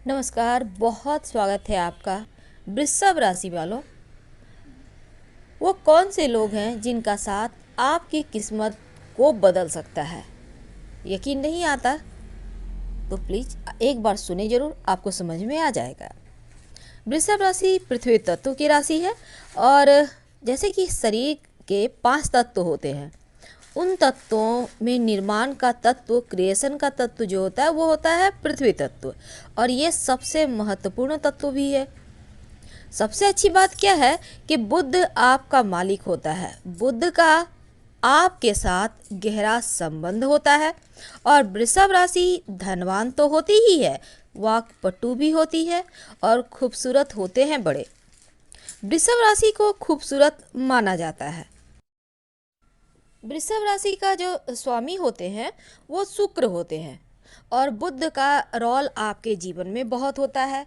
नमस्कार, बहुत स्वागत है आपका। वृषभ राशि वालों, वो कौन से लोग हैं जिनका साथ आपकी किस्मत को बदल सकता है? यकीन नहीं आता तो प्लीज़ एक बार सुने ज़रूर, आपको समझ में आ जाएगा। वृषभ राशि पृथ्वी तत्व की राशि है और जैसे कि शरीर के 5 तत्व होते हैं, उन तत्वों में निर्माण का तत्व, क्रिएशन का तत्व जो होता है वो होता है पृथ्वी तत्व, और ये सबसे महत्वपूर्ण तत्व भी है। सबसे अच्छी बात क्या है कि बुध आपका मालिक होता है। बुध का आपके साथ गहरा संबंध होता है और वृषभ राशि धनवान तो होती ही है, वाक्पटु भी होती है और खूबसूरत होते हैं बड़े। वृषभ राशि को खूबसूरत माना जाता है। वृषभ राशि का जो स्वामी होते हैं वो शुक्र होते हैं और बुध का रोल आपके जीवन में बहुत होता है।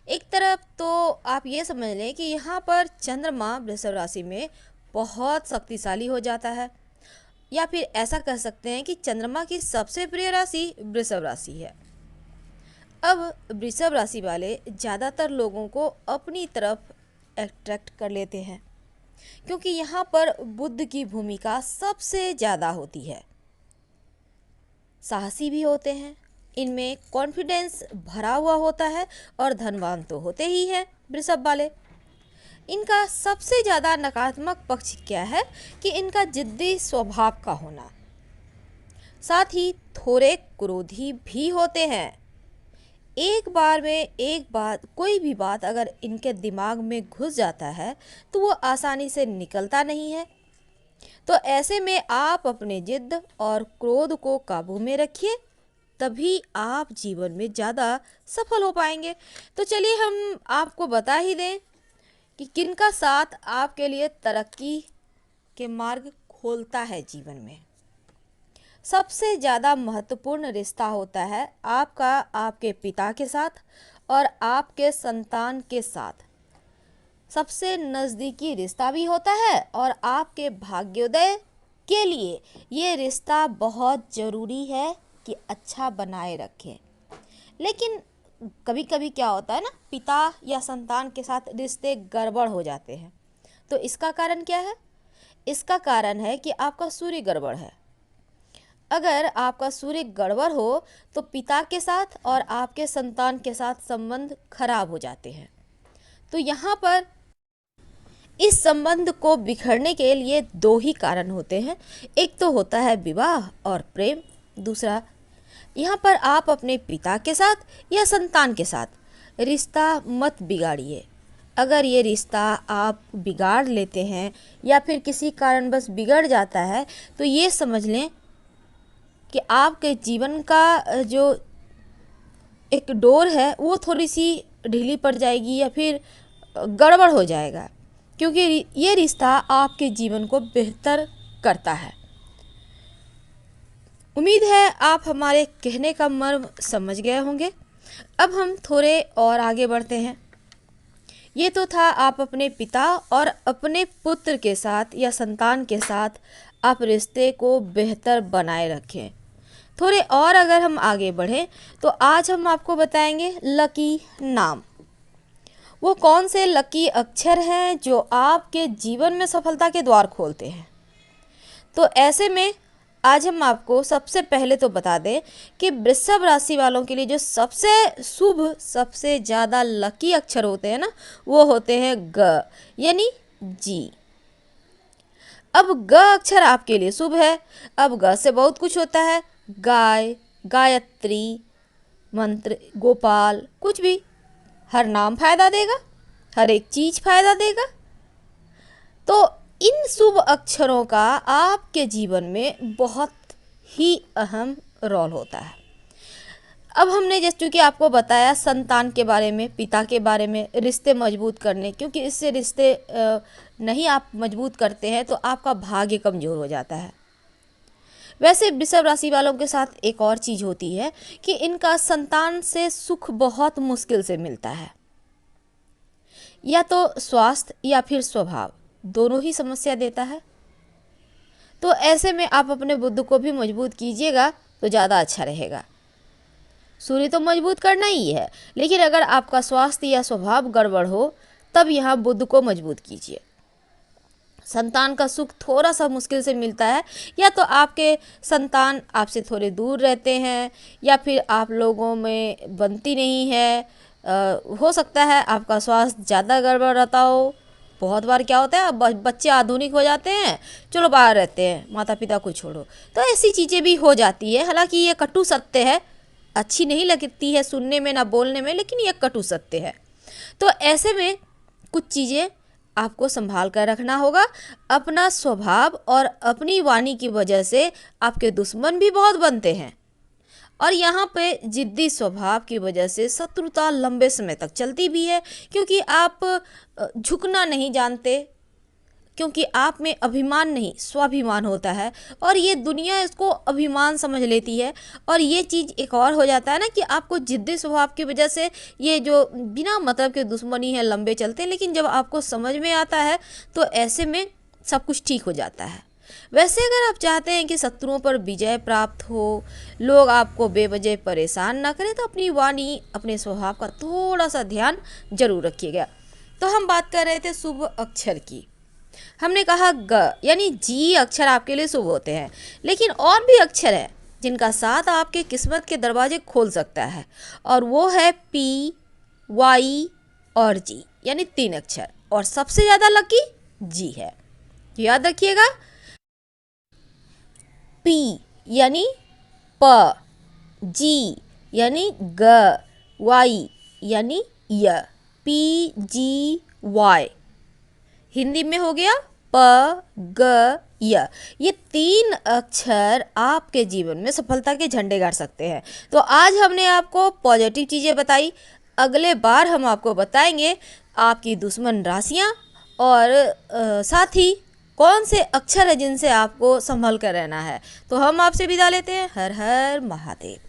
एक तरफ तो आप ये समझ लें कि यहाँ पर चंद्रमा वृषभ राशि में बहुत शक्तिशाली हो जाता है, या फिर ऐसा कह सकते हैं कि चंद्रमा की सबसे प्रिय राशि वृषभ राशि है। अब वृषभ राशि वाले ज़्यादातर लोगों को अपनी तरफ अट्रैक्ट कर लेते हैं, क्योंकि यहाँ पर बुध की भूमिका सबसे ज़्यादा होती है। साहसी भी होते हैं, इनमें कॉन्फिडेंस भरा हुआ होता है और धनवान तो होते ही हैं वृषभ वाले। इनका सबसे ज़्यादा नकारात्मक पक्ष क्या है कि इनका जिद्दी स्वभाव का होना, साथ ही थोड़े क्रोधी भी होते हैं। एक बार में एक बात, कोई भी बात अगर इनके दिमाग में घुस जाता है तो वो आसानी से निकलता नहीं है। तो ऐसे में आप अपने जिद और क्रोध को काबू में रखिए, तभी आप जीवन में ज़्यादा सफल हो पाएंगे। तो चलिए हम आपको बता ही दें कि किनका साथ आपके लिए तरक्की के मार्ग खोलता है जीवन में। सबसे ज़्यादा महत्वपूर्ण रिश्ता होता है आपका आपके पिता के साथ और आपके संतान के साथ। सबसे नज़दीकी रिश्ता भी होता है और आपके भाग्योदय के लिए ये रिश्ता बहुत ज़रूरी है कि अच्छा बनाए रखें। लेकिन कभी कभी क्या होता है ना, पिता या संतान के साथ रिश्ते गड़बड़ हो जाते हैं। तो इसका कारण क्या है? इसका कारण है कि आपका सूर्य गड़बड़ है। अगर आपका सूर्य गड़बड़ हो तो पिता के साथ और आपके संतान के साथ संबंध खराब हो जाते हैं। तो यहाँ पर इस संबंध को बिखरने के लिए दो ही कारण होते हैं। एक तो होता है विवाह और प्रेम, दूसरा यहाँ पर आप अपने पिता के साथ या संतान के साथ रिश्ता मत बिगाड़िए। अगर ये रिश्ता आप बिगाड़ लेते हैं या फिर किसी कारणवश बिगड़ जाता है तो ये समझ लें कि आपके जीवन का जो एक डोर है वो थोड़ी सी ढीली पड़ जाएगी या फिर गड़बड़ हो जाएगा, क्योंकि ये रिश्ता आपके जीवन को बेहतर करता है। उम्मीद है आप हमारे कहने का मर्म समझ गए होंगे। अब हम थोड़े और आगे बढ़ते हैं। ये तो था आप अपने पिता और अपने पुत्र के साथ या संतान के साथ आप रिश्ते को बेहतर बनाए रखें। थोड़े और अगर हम आगे बढ़ें तो आज हम आपको बताएंगे लकी नाम। वो कौन से लकी अक्षर हैं जो आपके जीवन में सफलता के द्वार खोलते हैं। तो ऐसे में आज हम आपको सबसे पहले तो बता दें कि वृषभ राशि वालों के लिए जो सबसे शुभ, सबसे ज़्यादा लकी अक्षर होते हैं ना, वो होते हैं ग यानी जी। अब ग अक्षर आपके लिए शुभ है। अब ग से बहुत कुछ होता है, गाय, गायत्री मंत्र, गोपाल, कुछ भी। हर नाम फायदा देगा, हर एक चीज फायदा देगा। तो इन शुभ अक्षरों का आपके जीवन में बहुत ही अहम रोल होता है। अब हमने जैसे चूँकि आपको बताया संतान के बारे में, पिता के बारे में, रिश्ते मजबूत करने, क्योंकि इससे रिश्ते नहीं आप मजबूत करते हैं तो आपका भाग्य कमज़ोर हो जाता है। वैसे वृषभ राशि वालों के साथ एक और चीज़ होती है कि इनका संतान से सुख बहुत मुश्किल से मिलता है। या तो स्वास्थ्य या फिर स्वभाव, दोनों ही समस्या देता है। तो ऐसे में आप अपने बुद्ध को भी मजबूत कीजिएगा तो ज़्यादा अच्छा रहेगा। सूर्य तो मजबूत करना ही है, लेकिन अगर आपका स्वास्थ्य या स्वभाव गड़बड़ हो तब यहाँ बुध को मजबूत कीजिए। संतान का सुख थोड़ा सा मुश्किल से मिलता है, या तो आपके संतान आपसे थोड़े दूर रहते हैं या फिर आप लोगों में बनती नहीं है। हो सकता है आपका स्वास्थ्य ज़्यादा गड़बड़ रहता हो। बहुत बार क्या होता है, अब बच्चे आधुनिक हो जाते हैं, चलो बाहर रहते हैं, माता पिता को छोड़ो, तो ऐसी चीज़ें भी हो जाती है। हालांकि ये कटु सत्य है, अच्छी नहीं लगती है सुनने में ना बोलने में, लेकिन ये कटु सत्य है। तो ऐसे में कुछ चीज़ें आपको संभाल कर रखना होगा। अपना स्वभाव और अपनी वाणी की वजह से आपके दुश्मन भी बहुत बनते हैं, और यहाँ पे जिद्दी स्वभाव की वजह से शत्रुता लंबे समय तक चलती भी है, क्योंकि आप झुकना नहीं जानते, क्योंकि आप में अभिमान नहीं स्वाभिमान होता है, और ये दुनिया इसको अभिमान समझ लेती है। और ये चीज़ एक और हो जाता है ना कि आपको जिद्दी स्वभाव की वजह से ये जो बिना मतलब के दुश्मनी है लंबे चलते हैं, लेकिन जब आपको समझ में आता है तो ऐसे में सब कुछ ठीक हो जाता है। वैसे अगर आप चाहते हैं कि शत्रुओं पर विजय प्राप्त हो, लोग आपको बेवजह परेशान ना करें, तो अपनी वाणी अपने स्वभाव का थोड़ा सा ध्यान जरूर रखिएगा। तो हम बात कर रहे थे शुभ अक्षर की। हमने कहा ग यानी जी अक्षर आपके लिए शुभ होते हैं, लेकिन और भी अक्षर है जिनका साथ आपके किस्मत के दरवाजे खोल सकता है, और वो है पी, वाई और जी, यानी 3 अक्षर, और सबसे ज़्यादा लकी जी है। याद रखिएगा, पी यानी प, जी यानी ग, वाई यानी य, पी जी वाई हिंदी में हो गया प ग य। ये 3 अक्षर आपके जीवन में सफलता के झंडे गाड़ सकते हैं। तो आज हमने आपको पॉजिटिव चीज़ें बताई, अगले बार हम आपको बताएंगे आपकी दुश्मन राशियाँ, और साथ ही कौन से अक्षर है जिनसे आपको संभल कर रहना है। तो हम आपसे विदा लेते हैं। हर हर महादेव।